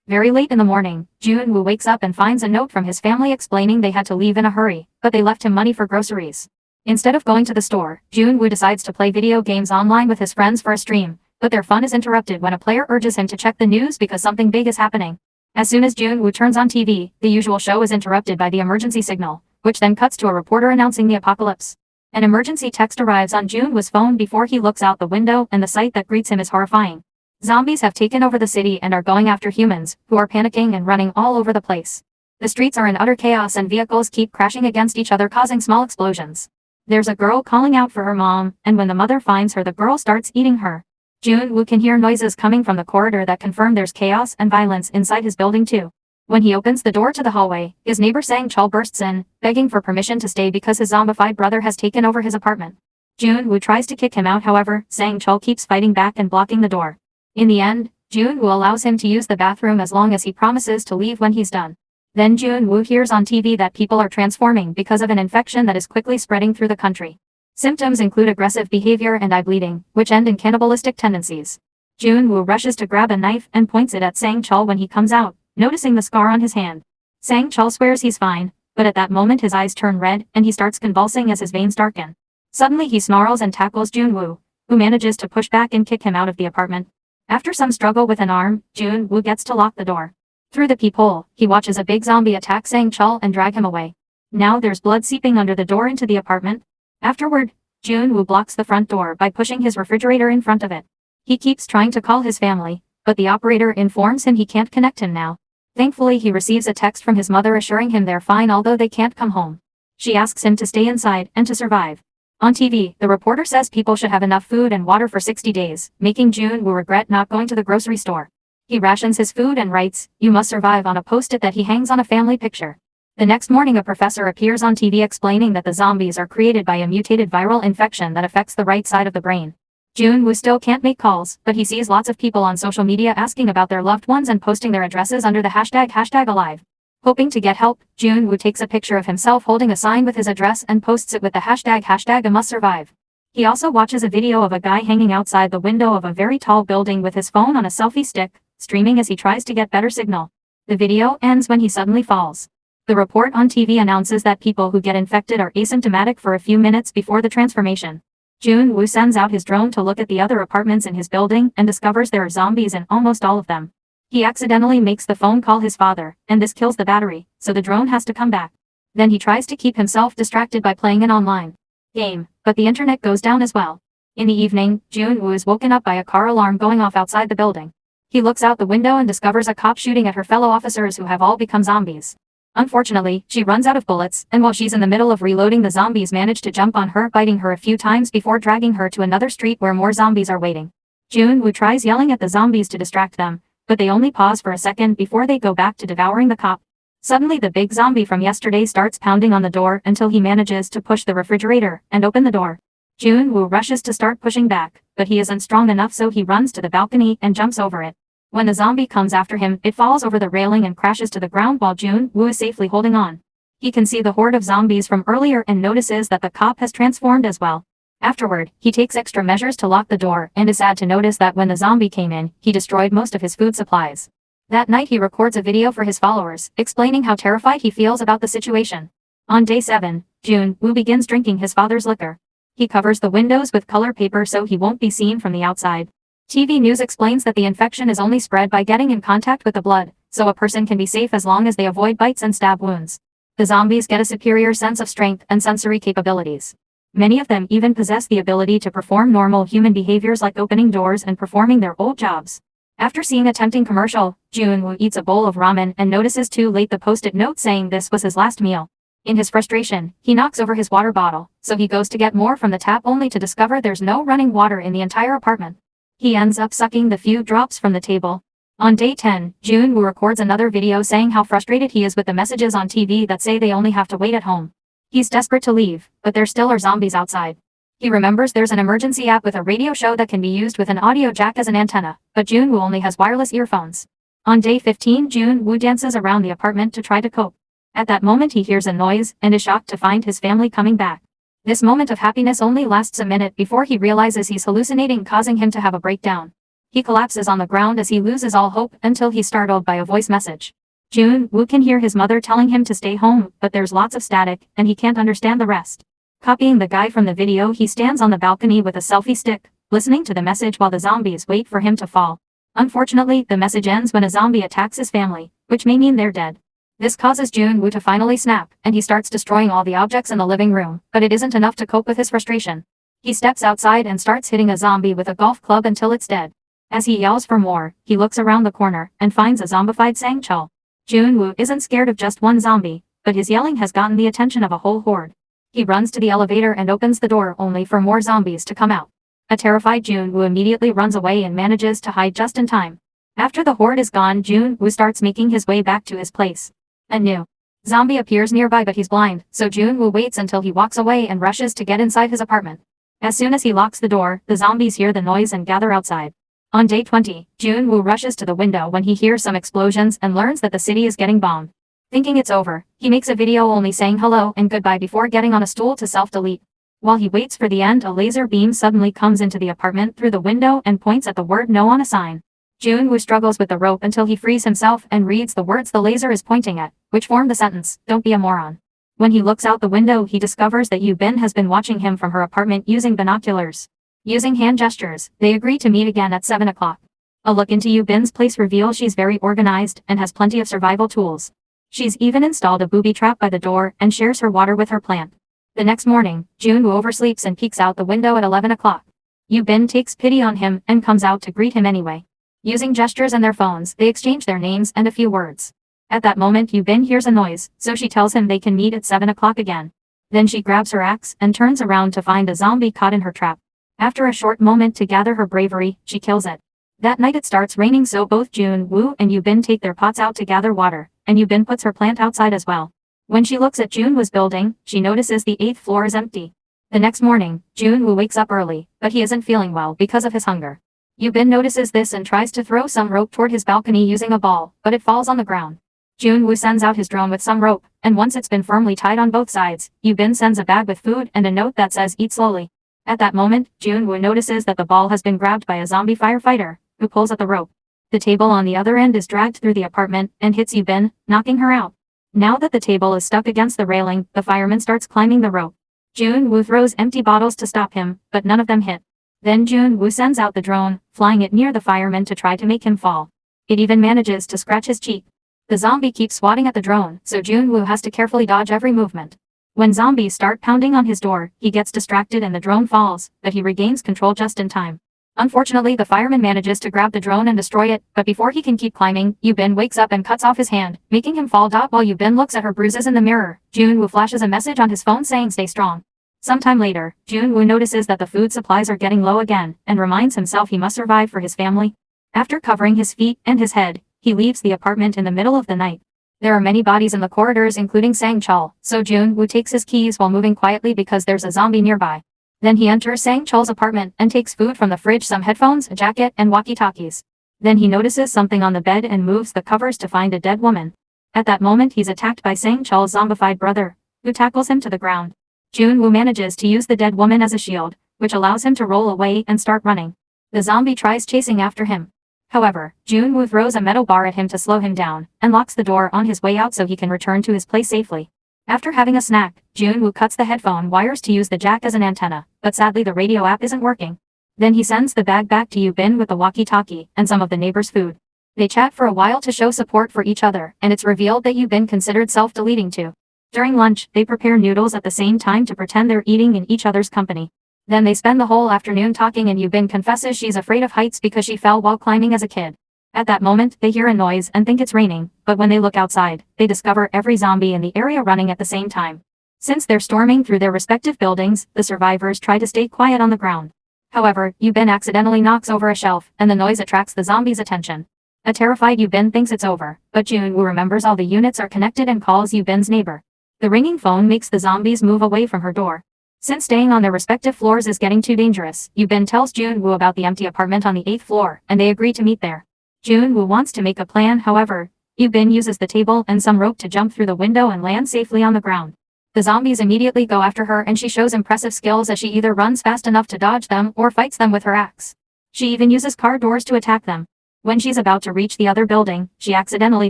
Very late in the morning, Jun-woo wakes up and finds a note from his family explaining they had to leave in a hurry, but they left him money for groceries. Instead of going to the store, Jun-woo decides to play video games online with his friends for a stream, but their fun is interrupted when a player urges him to check the news because something big is happening. As soon as Jun-woo turns on TV, the usual show is interrupted by the emergency signal, which then cuts to a reporter announcing the apocalypse. An emergency text arrives on Jun-woo's phone before he looks out the window, and the sight that greets him is horrifying. Zombies have taken over the city and are going after humans, who are panicking and running all over the place. The streets are in utter chaos and vehicles keep crashing against each other, causing small explosions. There's a girl calling out for her mom, and when the mother finds her, the girl starts eating her. Jun-woo can hear noises coming from the corridor that confirm there's chaos and violence inside his building too. When he opens the door to the hallway, his neighbor Sang-chul bursts in, begging for permission to stay because his zombified brother has taken over his apartment. Jun-woo tries to kick him out, however, Sang-chul keeps fighting back and blocking the door. In the end, Jun-woo allows him to use the bathroom as long as he promises to leave when he's done. Then Jun-woo hears on TV that people are transforming because of an infection that is quickly spreading through the country. Symptoms include aggressive behavior and eye bleeding, which end in cannibalistic tendencies. Jun-woo rushes to grab a knife and points it at Sang-chul when he comes out, noticing the scar on his hand. Sang-chul swears he's fine, but at that moment his eyes turn red and he starts convulsing as his veins darken. Suddenly he snarls and tackles Jun-woo, who manages to push back and kick him out of the apartment. After some struggle with an arm, Jun-woo gets to lock the door. Through the peephole, he watches a big zombie attack Sang-chul and drag him away. Now there's blood seeping under the door into the apartment. Afterward, Jun-woo blocks the front door by pushing his refrigerator in front of it. He keeps trying to call his family, but the operator informs him he can't connect him now. Thankfully he receives a text from his mother assuring him they're fine although they can't come home. She asks him to stay inside and to survive. On TV, the reporter says people should have enough food and water for 60 days, making Jun-woo regret not going to the grocery store. He rations his food and writes, "You must survive" on a post-it that he hangs on a family picture. The next morning a professor appears on TV explaining that the zombies are created by a mutated viral infection that affects the right side of the brain. Jun-woo still can't make calls, but he sees lots of people on social media asking about their loved ones and posting their addresses under the #alive. Hoping to get help, Jun-woo takes a picture of himself holding a sign with his address and posts it with the #I-must-survive. He also watches a video of a guy hanging outside the window of a very tall building with his phone on a selfie stick, streaming as he tries to get better signal. The video ends when he suddenly falls. The report on TV announces that people who get infected are asymptomatic for a few minutes before the transformation. Jun-woo sends out his drone to look at the other apartments in his building and discovers there are zombies in almost all of them. He accidentally makes the phone call his father, and this kills the battery, so the drone has to come back. Then he tries to keep himself distracted by playing an online game, but the internet goes down as well. In the evening, Jun-woo is woken up by a car alarm going off outside the building. He looks out the window and discovers a cop shooting at her fellow officers who have all become zombies. Unfortunately, she runs out of bullets, and while she's in the middle of reloading, the zombies manage to jump on her, biting her a few times before dragging her to another street where more zombies are waiting. Jun-woo tries yelling at the zombies to distract them, but they only pause for a second before they go back to devouring the cop. Suddenly the big zombie from yesterday starts pounding on the door until he manages to push the refrigerator and open the door. Jun-woo rushes to start pushing back, but he isn't strong enough, so he runs to the balcony and jumps over it. When the zombie comes after him, it falls over the railing and crashes to the ground while Jun-woo is safely holding on. He can see the horde of zombies from earlier and notices that the cop has transformed as well. Afterward, he takes extra measures to lock the door and is sad to notice that when the zombie came in, he destroyed most of his food supplies. That night he records a video for his followers, explaining how terrified he feels about the situation. On day 7, Jun-woo begins drinking his father's liquor. He covers the windows with color paper so he won't be seen from the outside. TV news explains that the infection is only spread by getting in contact with the blood, so a person can be safe as long as they avoid bites and stab wounds. The zombies get a superior sense of strength and sensory capabilities. Many of them even possess the ability to perform normal human behaviors like opening doors and performing their old jobs. After seeing a tempting commercial, Jun-woo eats a bowl of ramen and notices too late the post-it note saying this was his last meal. In his frustration, he knocks over his water bottle, so he goes to get more from the tap only to discover there's no running water in the entire apartment. He ends up sucking the few drops from the table. On day 10, Jun-woo records another video saying how frustrated he is with the messages on TV that say they only have to wait at home. He's desperate to leave, but there still are zombies outside. He remembers there's an emergency app with a radio show that can be used with an audio jack as an antenna, but Jun-woo only has wireless earphones. On day 15, Jun-woo dances around the apartment to try to cope. At that moment he hears a noise and is shocked to find his family coming back. This moment of happiness only lasts a minute before he realizes he's hallucinating, causing him to have a breakdown. He collapses on the ground as he loses all hope until he's startled by a voice message. Jun-woo can hear his mother telling him to stay home, but there's lots of static, and he can't understand the rest. Copying the guy from the video, he stands on the balcony with a selfie stick, listening to the message while the zombies wait for him to fall. Unfortunately, the message ends when a zombie attacks his family, which may mean they're dead. This causes Jun-woo to finally snap, and he starts destroying all the objects in the living room, but it isn't enough to cope with his frustration. He steps outside and starts hitting a zombie with a golf club until it's dead. As he yells for more, he looks around the corner and finds a zombified Sang-chul. Jun-woo isn't scared of just one zombie, but his yelling has gotten the attention of a whole horde. He runs to the elevator and opens the door only for more zombies to come out. A terrified Jun-woo immediately runs away and manages to hide just in time. After the horde is gone, Jun-woo starts making his way back to his place. A new zombie appears nearby, but he's blind, so Jun-woo waits until he walks away and rushes to get inside his apartment. As soon as he locks the door, the zombies hear the noise and gather outside. On day 20, Jun-woo rushes to the window when he hears some explosions and learns that the city is getting bombed. Thinking it's over, he makes a video only saying hello and goodbye before getting on a stool to self-delete. While he waits for the end, a laser beam suddenly comes into the apartment through the window and points at the word no on a sign. Jun-woo struggles with the rope until he frees himself and reads the words the laser is pointing at, which form the sentence, "Don't be a moron." When he looks out the window, he discovers that Yoo-bin has been watching him from her apartment using binoculars. Using hand gestures, they agree to meet again at 7 o'clock. A look into Yoo-bin's place reveals she's very organized and has plenty of survival tools. She's even installed a booby trap by the door and shares her water with her plant. The next morning, Jun-woo oversleeps and peeks out the window at 11 o'clock. Yoo-bin takes pity on him and comes out to greet him anyway. Using gestures and their phones, they exchange their names and a few words. At that moment, Yoo-bin hears a noise, so she tells him they can meet at 7 o'clock again. Then she grabs her axe and turns around to find a zombie caught in her trap. After a short moment to gather her bravery, she kills it. That night it starts raining, so both Jun-woo and Yoo-bin take their pots out to gather water, and Yoo-bin puts her plant outside as well. When she looks at Jun-woo's building, she notices the 8th floor is empty. The next morning, Jun-woo wakes up early, but he isn't feeling well because of his hunger. Yoo-bin notices this and tries to throw some rope toward his balcony using a ball, but it falls on the ground. Jun-woo sends out his drone with some rope, and once it's been firmly tied on both sides, Yoo-bin sends a bag with food and a note that says eat slowly. At that moment, Jun-woo notices that the ball has been grabbed by a zombie firefighter, who pulls at the rope. The table on the other end is dragged through the apartment and hits Yoo-bin, knocking her out. Now that the table is stuck against the railing, the fireman starts climbing the rope. Jun-woo throws empty bottles to stop him, but none of them hit. Then Jun-woo sends out the drone, flying it near the fireman to try to make him fall. It even manages to scratch his cheek. The zombie keeps swatting at the drone, so Jun-woo has to carefully dodge every movement. When zombies start pounding on his door, he gets distracted and the drone falls, but he regains control just in time. Unfortunately, the fireman manages to grab the drone and destroy it, but before he can keep climbing, Yoo-bin wakes up and cuts off his hand, making him fall. While Yoo-bin looks at her bruises in the mirror, Jun-woo flashes a message on his phone saying stay strong. Sometime later, Jun-woo notices that the food supplies are getting low again, and reminds himself he must survive for his family. After covering his feet and his head, he leaves the apartment in the middle of the night. There are many bodies in the corridors including Sang-chul, so Jun-woo takes his keys while moving quietly because there's a zombie nearby. Then he enters Sang-chul's apartment and takes food from the fridge, some headphones, a jacket, and walkie-talkies. Then he notices something on the bed and moves the covers to find a dead woman. At that moment he's attacked by Sang-chul's zombified brother, who tackles him to the ground. Jun-woo manages to use the dead woman as a shield, which allows him to roll away and start running. The zombie tries chasing after him. However, Jun-woo throws a metal bar at him to slow him down, and locks the door on his way out so he can return to his place safely. After having a snack, Jun-woo cuts the headphone wires to use the jack as an antenna, but sadly the radio app isn't working. Then he sends the bag back to Yoo-bin with the walkie-talkie and some of the neighbors' food. They chat for a while to show support for each other, and it's revealed that Yoo-bin considered self-deleting too. During lunch, they prepare noodles at the same time to pretend they're eating in each other's company. Then they spend the whole afternoon talking and Yoo-bin confesses she's afraid of heights because she fell while climbing as a kid. At that moment, they hear a noise and think it's raining, but when they look outside, they discover every zombie in the area running at the same time. Since they're storming through their respective buildings, the survivors try to stay quiet on the ground. However, Yoo-bin accidentally knocks over a shelf, and the noise attracts the zombies' attention. A terrified Yoo-bin thinks it's over, but Jun-woo remembers all the units are connected and calls Yoo-bin's neighbor. The ringing phone makes the zombies move away from her door. Since staying on their respective floors is getting too dangerous, Yoo-bin tells Jun-woo about the empty apartment on the 8th floor, and they agree to meet there. Jun-woo wants to make a plan, however, Yoo-bin uses the table and some rope to jump through the window and land safely on the ground. The zombies immediately go after her and she shows impressive skills as she either runs fast enough to dodge them or fights them with her axe. She even uses car doors to attack them. When she's about to reach the other building, she accidentally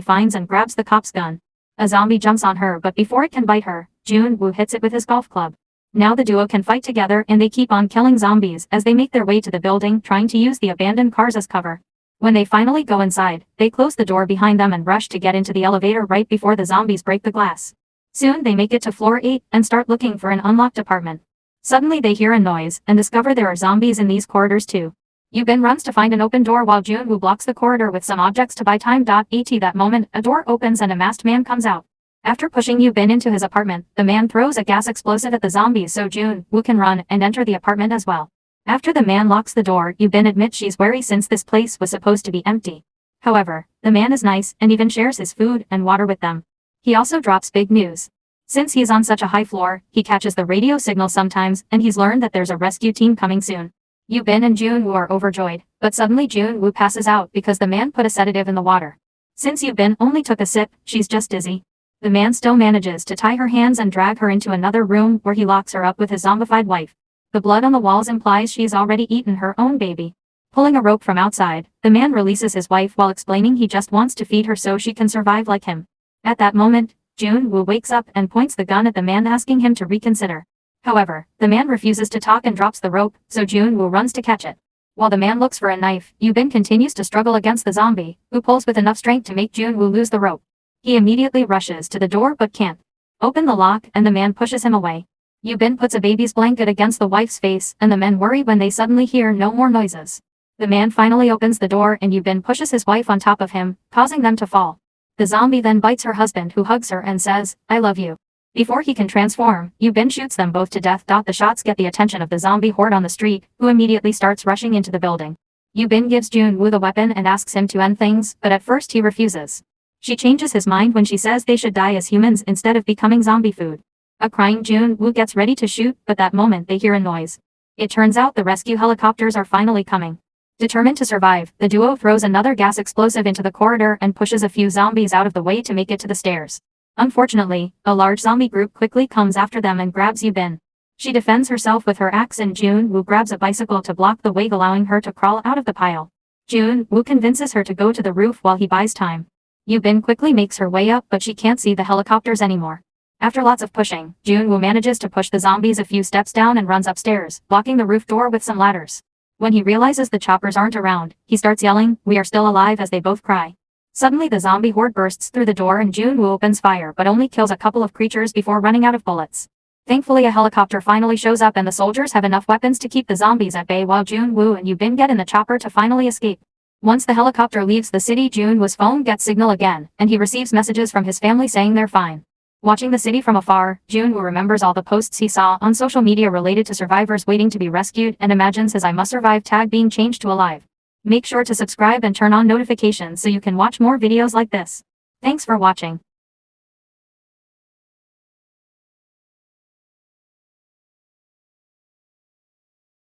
finds and grabs the cop's gun. A zombie jumps on her, but before it can bite her, Jun-woo hits it with his golf club. Now the duo can fight together and they keep on killing zombies as they make their way to the building, trying to use the abandoned cars as cover. When they finally go inside, they close the door behind them and rush to get into the elevator right before the zombies break the glass. Soon they make it to floor 8 and start looking for an unlocked apartment. Suddenly they hear a noise and discover there are zombies in these corridors too. Yubin runs to find an open door while Jun-woo blocks the corridor with some objects to buy time. At that moment, a door opens and a masked man comes out. After pushing Yubin into his apartment, the man throws a gas explosive at the zombies so Jun-woo can run and enter the apartment as well. After the man locks the door, Yubin admits she's wary since this place was supposed to be empty. However, the man is nice and even shares his food and water with them. He also drops big news. Since he's on such a high floor, he catches the radio signal sometimes and he's learned that there's a rescue team coming soon. Yubin and Jun-woo are overjoyed, but suddenly Jun-woo passes out because the man put a sedative in the water. Since Yubin only took a sip, she's just dizzy. The man still manages to tie her hands and drag her into another room where he locks her up with his zombified wife. The blood on the walls implies she's already eaten her own baby. Pulling a rope from outside, the man releases his wife while explaining he just wants to feed her so she can survive like him. At that moment, Jun-woo wakes up and points the gun at the man asking him to reconsider. However, the man refuses to talk and drops the rope, so Jun-woo runs to catch it. While the man looks for a knife, Yubin continues to struggle against the zombie, who pulls with enough strength to make Jun-woo lose the rope. He immediately rushes to the door but can't open the lock and the man pushes him away. Yubin puts a baby's blanket against the wife's face and the men worry when they suddenly hear no more noises. The man finally opens the door and Yubin pushes his wife on top of him, causing them to fall. The zombie then bites her husband who hugs her and says, "I love you." Before he can transform, Yubin shoots them both to death. The shots get the attention of the zombie horde on the street, who immediately starts rushing into the building. Yubin gives Jun-woo the weapon and asks him to end things, but at first he refuses. She changes his mind when she says they should die as humans instead of becoming zombie food. A crying Jun-woo gets ready to shoot, but that moment they hear a noise. It turns out the rescue helicopters are finally coming. Determined to survive, the duo throws another gas explosive into the corridor and pushes a few zombies out of the way to make it to the stairs. Unfortunately, a large zombie group quickly comes after them and grabs Yubin. She defends herself with her axe and Jun-woo grabs a bicycle to block the way, allowing her to crawl out of the pile. Jun-woo convinces her to go to the roof while he buys time. Yubin quickly makes her way up but she can't see the helicopters anymore. After lots of pushing, Jun-woo manages to push the zombies a few steps down and runs upstairs, blocking the roof door with some ladders. When he realizes the choppers aren't around, he starts yelling, "We are still alive," as they both cry. Suddenly the zombie horde bursts through the door and Jun-woo opens fire but only kills a couple of creatures before running out of bullets. Thankfully a helicopter finally shows up and the soldiers have enough weapons to keep the zombies at bay while Jun-woo and Yubin get in the chopper to finally escape. Once the helicopter leaves the city, Jun-woo's phone gets signal again, and he receives messages from his family saying they're fine. Watching the city from afar, Jun-woo remembers all the posts he saw on social media related to survivors waiting to be rescued and imagines his "I must survive" tag being changed to alive. Make sure to subscribe and turn on notifications so you can watch more videos like this. Thanks for watching.